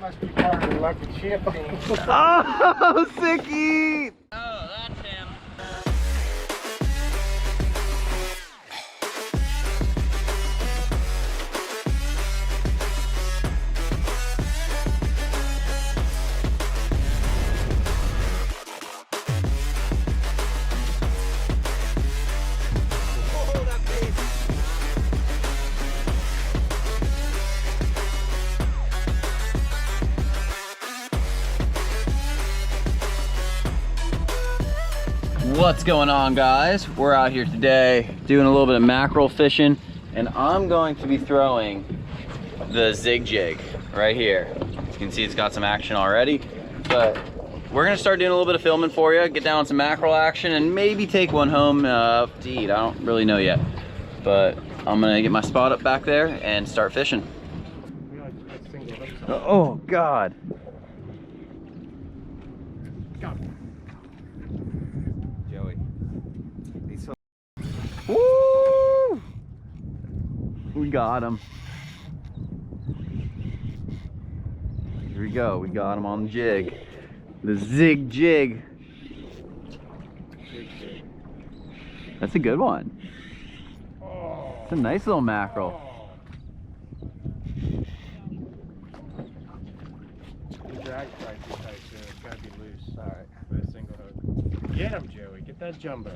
Must be part of the lucky chip team. Oh, sicky! Oh, that's him. What's going on, guys? We're out here today doing a little bit of mackerel fishing, and I'm going to be throwing the Zig Jig right here. As you can see, it's got some action already, but we're gonna start doing a little bit of filming for you, get down on some mackerel action, and maybe take one home to eat. I don't really know yet, but I'm gonna get my spot up back there and start fishing. Oh God. Woo! We got him. Here we go. We got him on the jig. The Zig Jig. That's a good one. It's a nice little mackerel. The drag's right too tight too. It's gotta be loose. Alright, with a single hook. Get him, Joey. Get that jumbo.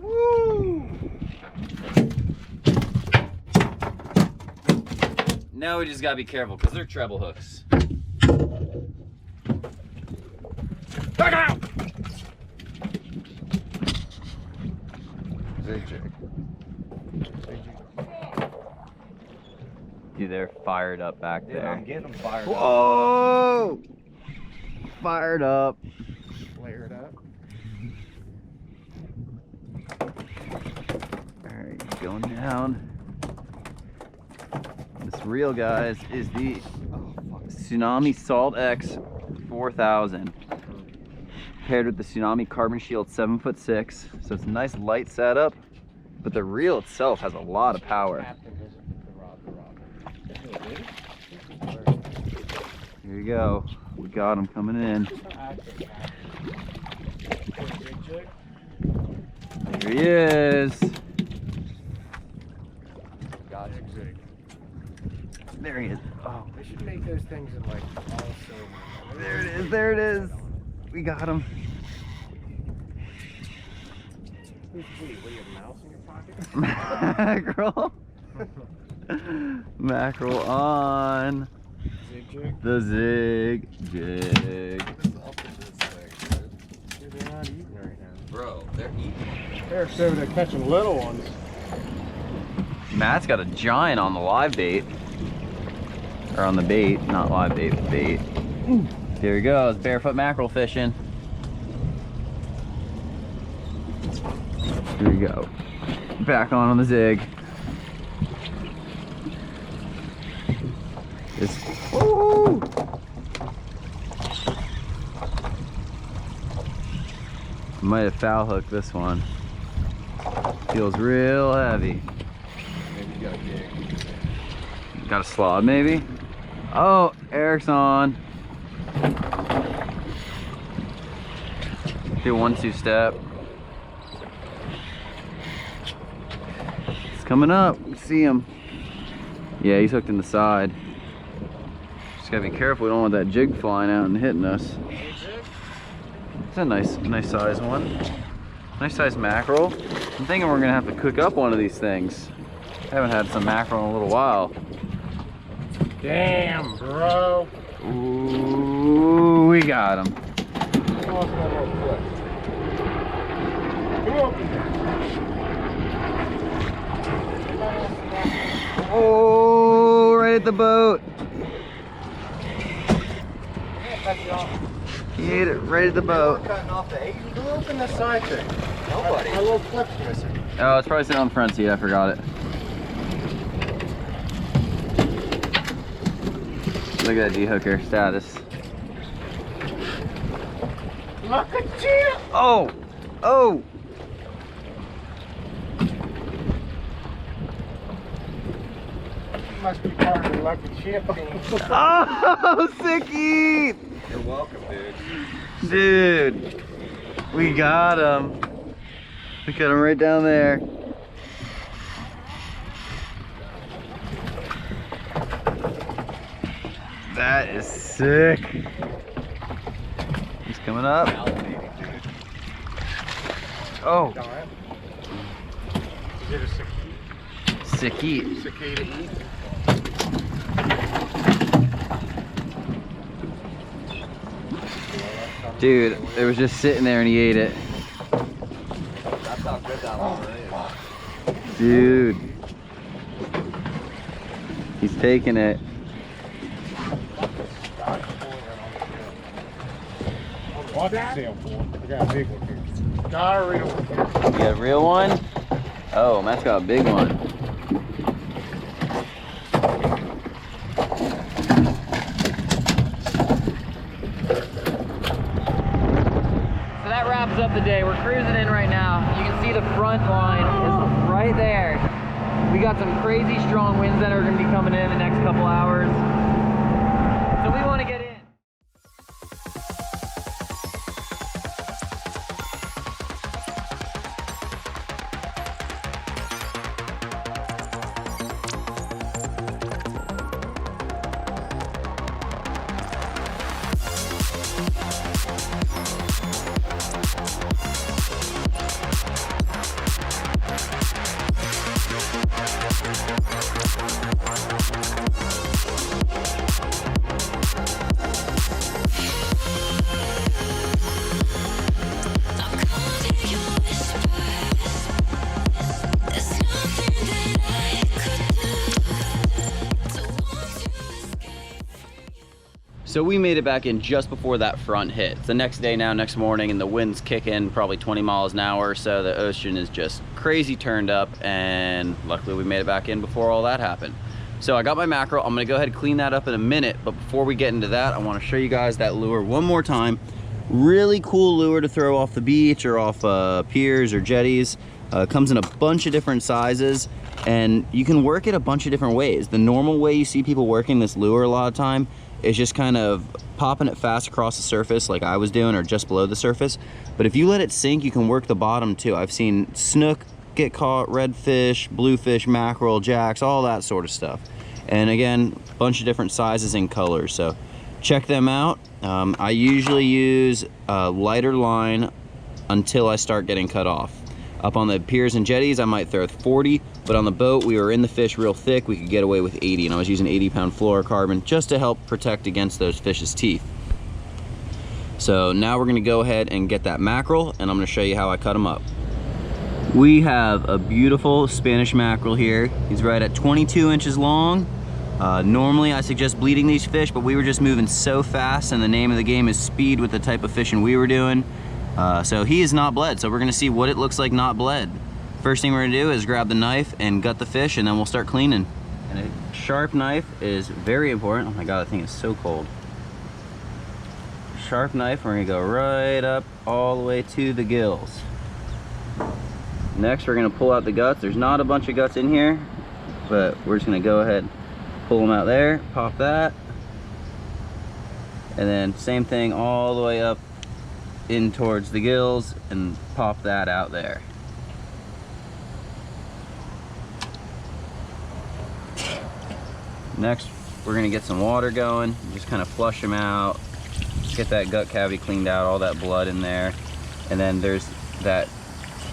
Woo! Now we just gotta be careful because they're treble hooks. Back out! Zig Jig. Dude, they're fired up back there. I'm getting them fired up. Whoa! Fired up. Flared up. Alright, going down. This reel, guys, is the Tsunami SaltX 4000. Paired with the Tsunami Carbon Shield 7'6". So it's a nice light setup, but the reel itself has a lot of power. Here you go. We got him coming in. There he is. There he is. Oh, They should make those things in like all silver. there it is. There it is. We got him. Wait, what do you have a mouse in your pocket? Mackerel. Mackerel on. Zig Jig? The Zig Jig. Dude, they're not eating right now. Bro, they're eating. They're so they're catching little ones. Matt's got a giant on the live bait. Or on the bait, not live bait, but bait. Here he goes, barefoot mackerel fishing. Here we go. Back on the Zig. Woo! Might have foul hooked this one. Feels real heavy. Maybe you got a gig. Got a slot maybe? Oh, Eric's on. Do a 1-2 step. It's coming up. See him. Yeah, he's hooked in the side. Just gotta be careful. We don't want that jig flying out and hitting us. It's a nice size one. Nice size mackerel. I'm thinking we're gonna have to cook up one of these things. I haven't had some mackerel in a little while. Damn, bro. Ooh, we got him. Come on. Oh, right at the boat. He ate it right at the boat. Cutting off the eight. Who opened the side thing? Nobody. My little clip's missing. Oh, it's probably sitting on the front seat. I forgot it. Look at that D-hooker status. Look at you! Oh! Oh! must be part of the lucky chip team. Oh, sicky! You're welcome, dude. Dude, we got him. We got him right down there. That is sick. He's coming up. Oh. Is it a Sicky. cicada eat? Dude, it was just sitting there and he ate it. That's how good that one is. Dude. He's taking it. What's that sale for? I got a big one here. Got a real one here. You got a real one? Oh, Matt's got a big one. So that wraps up the day. We're cruising in right now. You can see the front line is right there. We got some crazy strong winds that are going to be coming in the next couple hours. So we want to get in. So we made it back in just before that front hit. It's the next day now, next morning, and the wind's kicking probably 20 miles an hour, so the ocean is just crazy turned up, and luckily we made it back in before all that happened. So I got my mackerel. I'm gonna go ahead and clean that up in a minute, but before we get into that, I wanna show you guys that lure one more time. Really cool lure to throw off the beach or off piers or jetties. Comes in a bunch of different sizes, and you can work it a bunch of different ways. The normal way you see people working this lure a lot of time is just kind of popping it fast across the surface like I was doing, or just below the surface. But if you let it sink, you can work the bottom too. I've seen snook get caught, redfish, bluefish, mackerel, jacks, all that sort of stuff. And again, a bunch of different sizes and colors, so check them out. I usually use a lighter line until I start getting cut off. Up on the piers and jetties, I might throw 40, but on the boat, we were in the fish real thick, we could get away with 80, and I was using 80-pound fluorocarbon just to help protect against those fish's teeth. So now we're gonna go ahead and get that mackerel, and I'm gonna show you how I cut them up. We have a beautiful Spanish mackerel here. He's right at 22 inches long. Normally I suggest bleeding these fish, but we were just moving so fast, and the name of the game is speed with the type of fishing we were doing. So he is not bled, so we're gonna see what it looks like not bled. First thing we're gonna do is grab the knife and gut the fish, and then we'll start cleaning. And a sharp knife is very important. Oh my God, that thing is so cold. Sharp knife, we're gonna go right up all the way to the gills. Next, we're gonna pull out the guts. There's not a bunch of guts in here, but we're just gonna go ahead, pull them out there, pop that. And then same thing all the way up in towards the gills, and pop that out there. Next, we're gonna get some water going, just kind of flush them out, get that gut cavity cleaned out, all that blood in there. And then there's that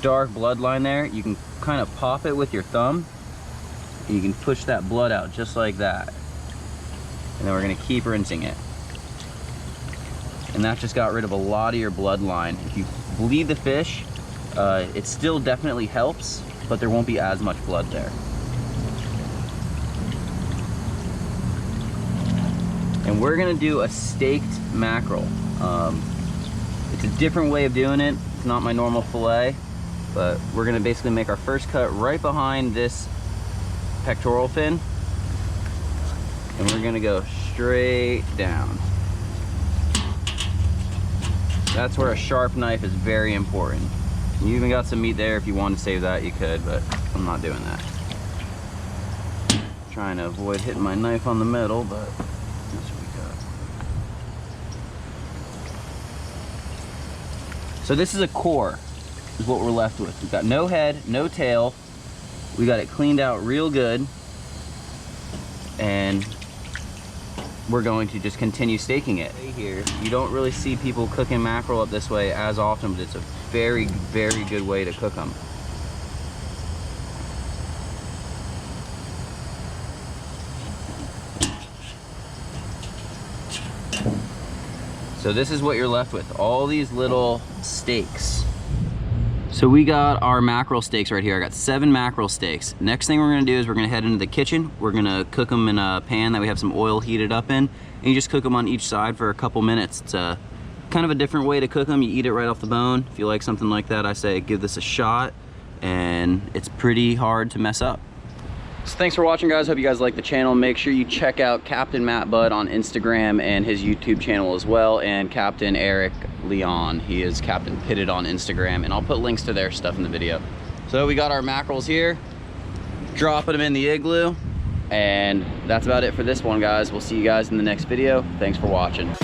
dark blood line there. You can kind of pop it with your thumb, and you can push that blood out just like that. And then we're gonna keep rinsing it. And that just got rid of a lot of your bloodline. If you bleed the fish, it still definitely helps, but there won't be as much blood there. And we're gonna do a staked mackerel. It's a different way of doing it. It's not my normal fillet, but we're gonna basically make our first cut right behind this pectoral fin. And we're gonna go straight down. That's where a sharp knife is very important. You even got some meat there. If you wanted to save that, you could, but I'm not doing that. Trying to avoid hitting my knife on the metal, but that's what we got. So this is a core, is what we're left with. We've got no head, no tail. We got it cleaned out real good. And we're going to just continue staking it. Here, you don't really see people cooking mackerel up this way as often, but it's a very, very good way to cook them. So this is what you're left with, all these little steaks. So we got our mackerel steaks right here. I got 7 mackerel steaks. Next thing we're gonna do is we're gonna head into the kitchen. We're gonna cook them in a pan that we have some oil heated up in. And you just cook them on each side for a couple minutes. It's a kind of a different way to cook them. You eat it right off the bone. If you like something like that, I say give this a shot. And it's pretty hard to mess up. So thanks for watching, guys. Hope you guys like the channel. Make sure you check out Captain Matt Budd on Instagram and his YouTube channel as well, and Captain Eric Leon. He is Captain Pitted on Instagram, and I'll put links to their stuff in the video. So we got our mackerels here, dropping them in the igloo, and that's about it for this one, guys. We'll see you guys in the next video. Thanks for watching.